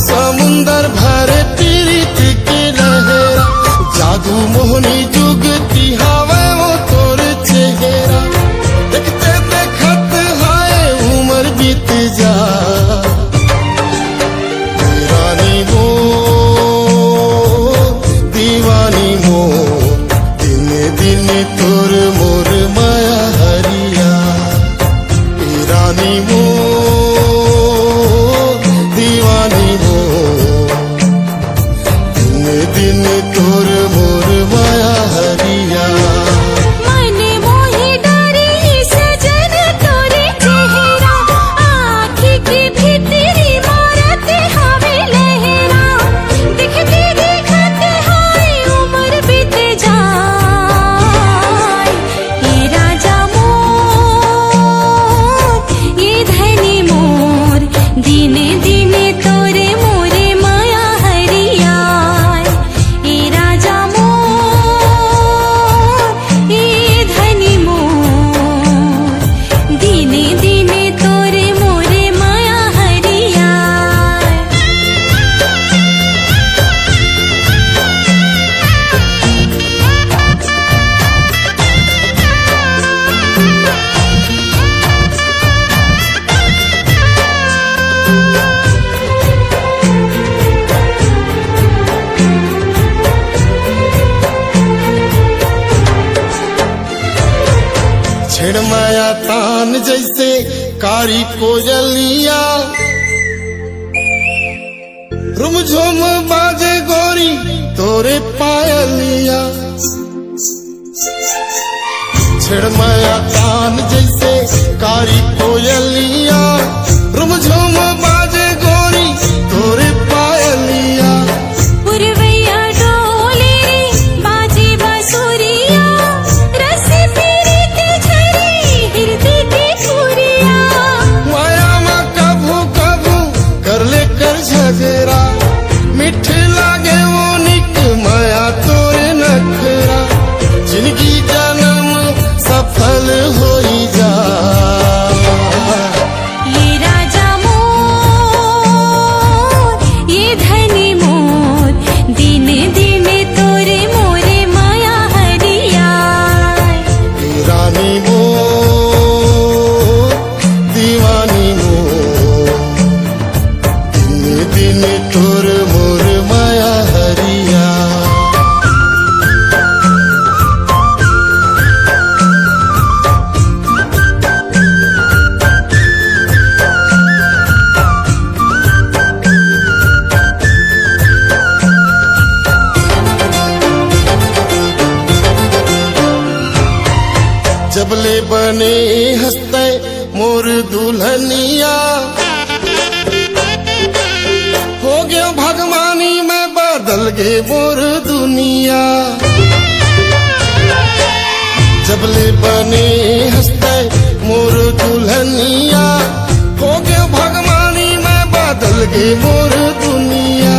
समुंदर भरे पीरित के लहरा, जादू मोहनी जुगती हवा वो तोर चेहरा, देखते देखत हाय उम्र बीत जा रानी मोर दीवानी मोर, दिन दिन तोर मोर माया हरिया रानी मोर दीवानी दिन तोर मोर माया हरिया। मन मोहि डरी सजन तोरे चेहरा, आँखी की भीतरी मारत हवे लहरा, दिखते दिखत हाय उम्र बीत जाए ये राजा मोर ये धनी मोर, दिन दिन तोरे मोरे माया हरिया ये राजा मोर ये धनी मोर, दिन दिन तोरे मोरे माया हरिया। छेड़ माया तान जैसे कारी कोयलिया, रुमझुम बाजे गोरी तोरे पायलिया, छेड़ माया तान जैसे कारी कोयलिया, रुमझुम बाजे गोरी तोरे पायलिया, पुरवैया डोले रे बाजे बांसुरिया, रस पीरीत झरी हृदय की चूरिया, माया माँ कभू कभू कर ले कर झगड़ा, मिठ लागे वो निक माया तोरे नखरा, जिंदगी जन्म सफल होई जा ये राजा मोर ये धनी मोर, दिन दिन तोरे मोरे माया हरिया रानी मोर दीवानी मोर, दिन दिन तोर मोर माया हरिया। जबले बने हंसते मोर दुल्हनिया, हो गया भगवानी में बदल गे मोर दुनिया, जबले बने हंसते मोर दुल्हनिया, हो गया भगवानी में बदल गे मोर दुनिया,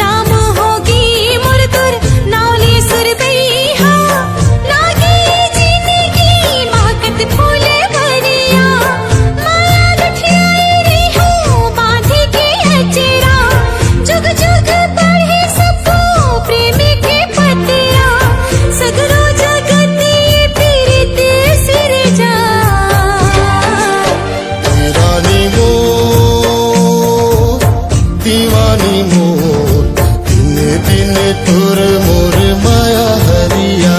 नाम होगी मुरदुर नावली सुरबैया, लागे जिंदगी महकत फूले भरिया, माया गठियाई रे हो बांधे के अचरा, जुग जुग पढ़े सबको प्रेम के पतिया, सगरो जगत ये पीरित सिर जा रानी मोर दीवानी मोर, दिन दिन तोर मोर माया हरिया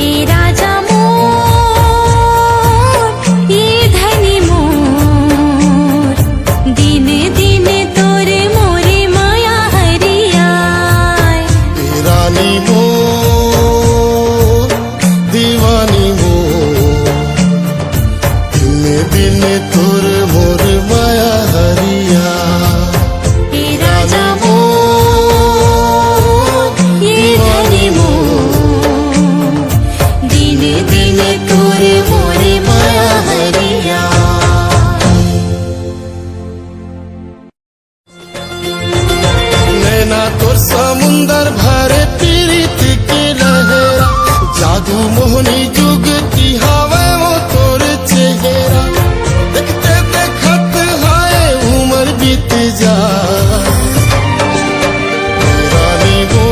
ये राजा मोर ये धनी मोर, दिन दिन तोरे मोरे माया हरिया रानी मोर दीवानी मोर, दिन दिन तोर मोर माया हरिया ये राजा मोर समंदर भरे पीरित के लहरा जादू मोहनी जुगती हवे वो तोर चेहरा देखते देखत हाय उम्र बीत जा रानी वो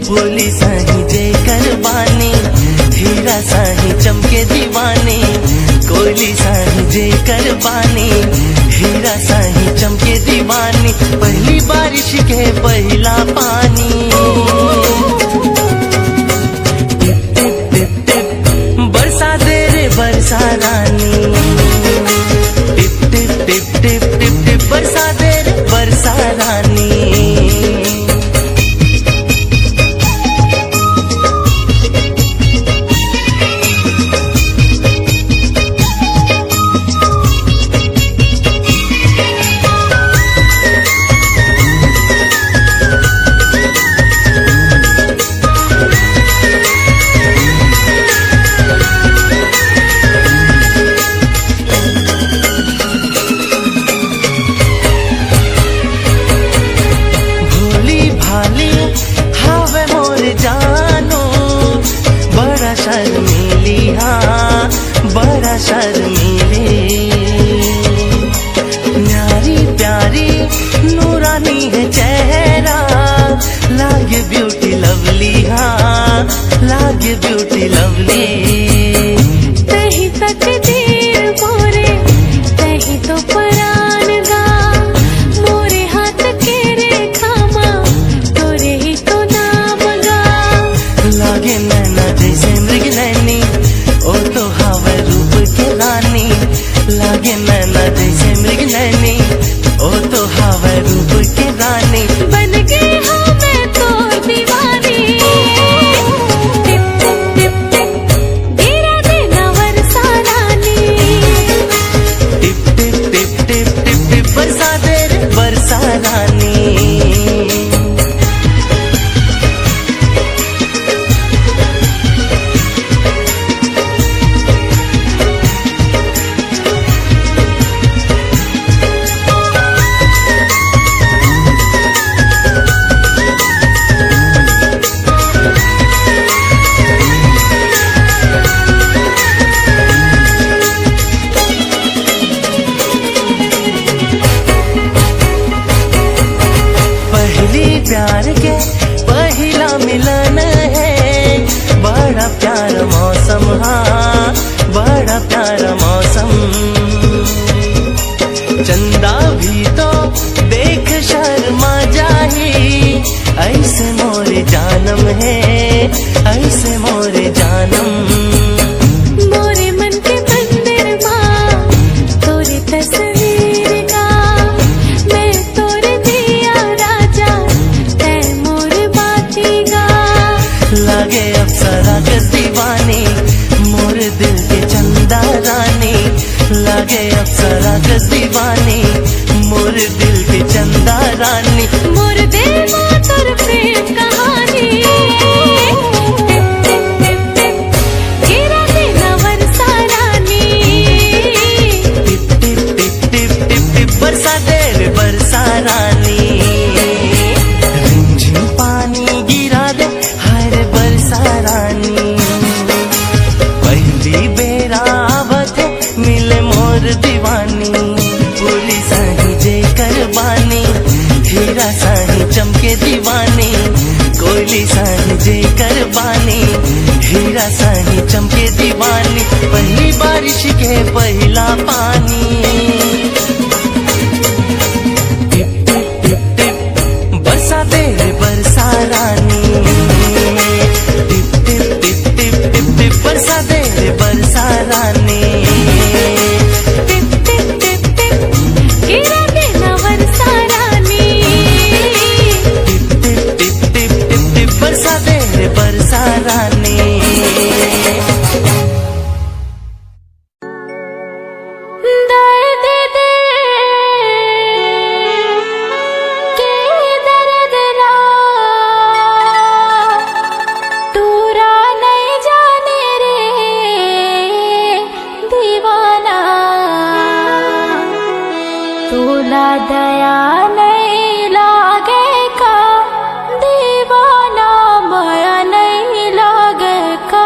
बोली साही जय करबानी हीरा साही चमके दीवानी कोयली साही जय करबानी हीरा साही चमके दीवानी पहली बारिश के पहला पानी टिप टिप टिप टिप बरसा दे रे बरसा रानी टिप टिप टिप टिप टिप टिप बरसा दे रे बरसा रानी बड़ा शर्मीले न्यारी प्यारी नूरानी है चेहरा लागे ब्यूटी लवली हाँ लागे ब्यूटी लवली तही तक देर मोरे तही तो परान गा मोरे हाथ के रेखा माँ तोरे ही तो नाम गा लागे नैना जैसे मृग नैनी ओ तो हवा रूप के रानी लागे नैना जैसे मृग नैनी ओ तो हवा रूप के रानी बन गई हूँ मैं तो दीवानी टिप टिप टिप टिप गिरा देना वर्षा रानी टिप टिप टिप टिप टिप टिप बरसा दे रे बरसा रानी प्यार के पहला मिलन है बड़ा प्यारा मौसम हाँ बड़ा प्यारा मौसम चंदा भी तो देख शर्मा जाही ऐसे मोरे जानम है ऐसे मोरे जानम मोरे मन के मंदिर माँ तोरे तस्वीर का मैं तोरे दिया राजा तै मोर बाती गा लागे अप्सरा के दीवानी मोर दिल के चंदा रानी लागे अप्सरा के दीवानी मोर दिल के चंदा रानी मोर दिल माँ तोर प्रेम कहानी टिप टिप टिप टिप गिरा देना वर्षा रानी टिप टिप टिप टिप टिप टिप बरसा दे रे बरसा रानी रिमझिम पानी गिरा दे हाय रे बरसा रानी पहली बेरा आवत मिले मोर दीवानी बोली साही जय करबानी हीरा साही चमके दीवानी कोयली साही जय करबानी हीरा साही चमके दीवानी पहली बारिश के पहला पानी टिप टिप टिप टिप बरसा दे रे बरसा रानी बरसा रानी। टिप टिप टिप टिप गिरा देना वर्षा रानी। टिप टिप टिप टिप टिप टिप बरसा दे रे बरसा रानी। दर्द दिल के दर्द ना तूरा नहीं जाने रे दीवाना। तूला दया नहीं लागे का दीवाना, माया नहीं लागे का।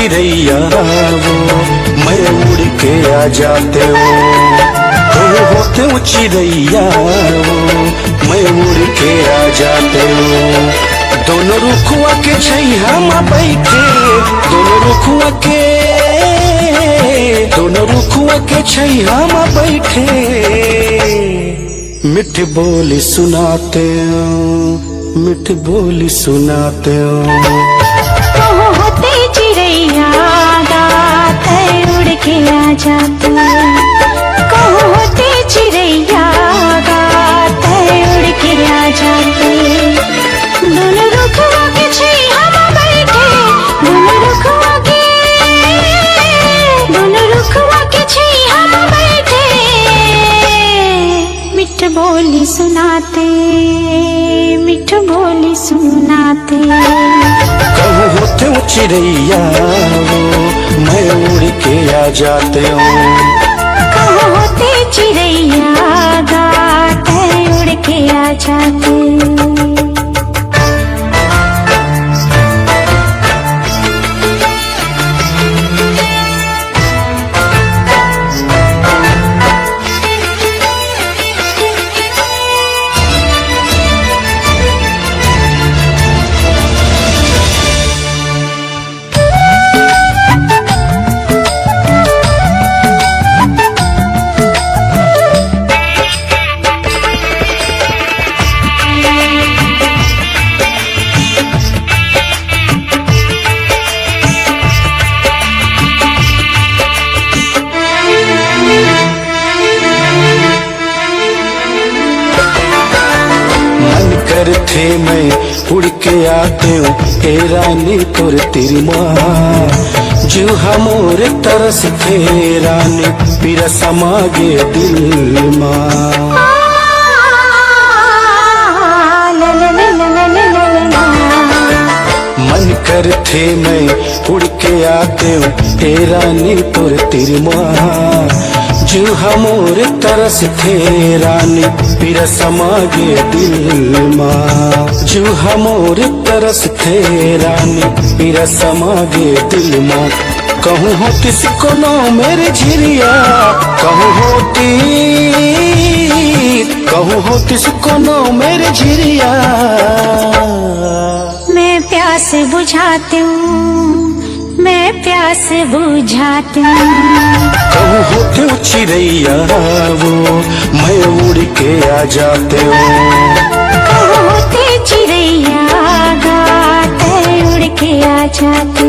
चिड़ैया वो मैं उड़ के आ जाते हो होते हो चिड़ैया वो मैं उड़ के आ जाते हो दोनों रुखुआ के छैया में बैठे दोनों रुखुआ के छैया में बैठे मिठ बोली सुनाते हो मिठ बोली सुनाते हो होते चिड़ैया गाते उड़ के आ जाते होते चिड़ैया गाते उड़ के आ जाते दोनों रुखवा के छैया में बैठे दोनों रुखवा के छैया में बैठे मिठ बोली सुनाते मिठ बोली सुनाते कहूँ होते हो चिड़ैया वो मैं उड़ के आ जाते हो कहाँ होते चिड़ैया गाते उड़ के आ जाते थे मैं उड़ के आते हूँ हे रानी तोर तेरी माँ जो हमोर तरस थे रानी पीरा समागे दिल माँ मन कर थे मैं उड़ के आते हूँ हे रानी तोर तेरी माँ जो हमोर तरस थे रानी पीरा समागे दिल माँ जो हमोर तरस थे रानी पीरा समागे दिल माँ कहूँ होती सिकोनो मेरे झिरिया कहूँ होती सिकोनो मेरे झिरिया मैं प्यास बुझाती हूँ मैं प्यास बुझाती हूँ कहूँ होते हो चिड़ैया वो मैं उड़ के आ जाते हो कहाँ होते चिड़ैया गाते उड़ के आ जाते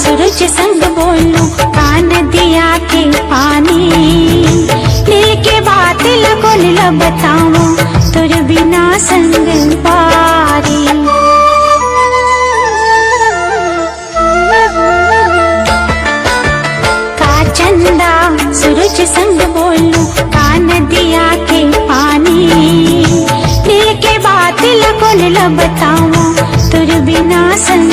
सूरज संग बोलूं कान दिया के पानी दिल के बात लगोल बताऊं तुर बिना संग पारी का चंदा सूरज संग बोलूं कान दिया के पानी दिल के बात लगोल बताऊं तुर बिना संग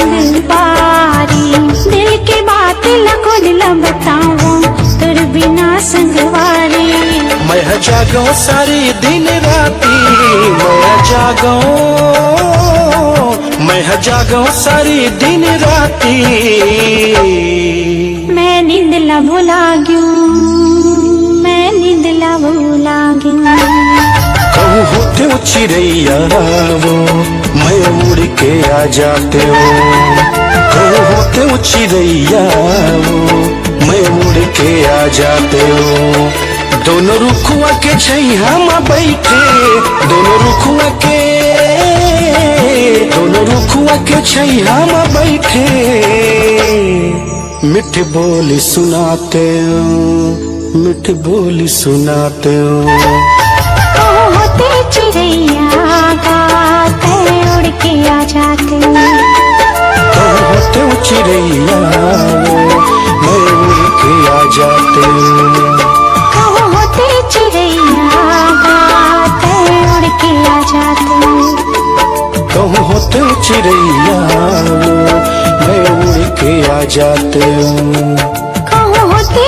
पारी दिल के बात लगोल बताऊं तुर बिना संगवारी मैं जागो सारी दिन राती मैं जागो सारी दिन राती मैं नींद ला भुला गयूं मैं नींद ला भुला गयूं कहूँ होते हो चिड़ैया वो मैं उड़ के आ जाते हो कहूँ होते हो चिड़ैया वो मैं उड़ के आ जाते हो दोनों रुखुआ के छैया में बैठे दोनों रुखुआ के छैया में बैठे मीठी बोली सुनाते हो, मीठी बोली सुनाते हो। होते चिड़ैया गाते उड़ के आ जाते, होते चिड़ैया मैं उड़ के आ जाते, होते चिड़ैया गाते उड़ के आ जाते, होते चिड़ैया मैं उड़ के आ जाते हूँ। होते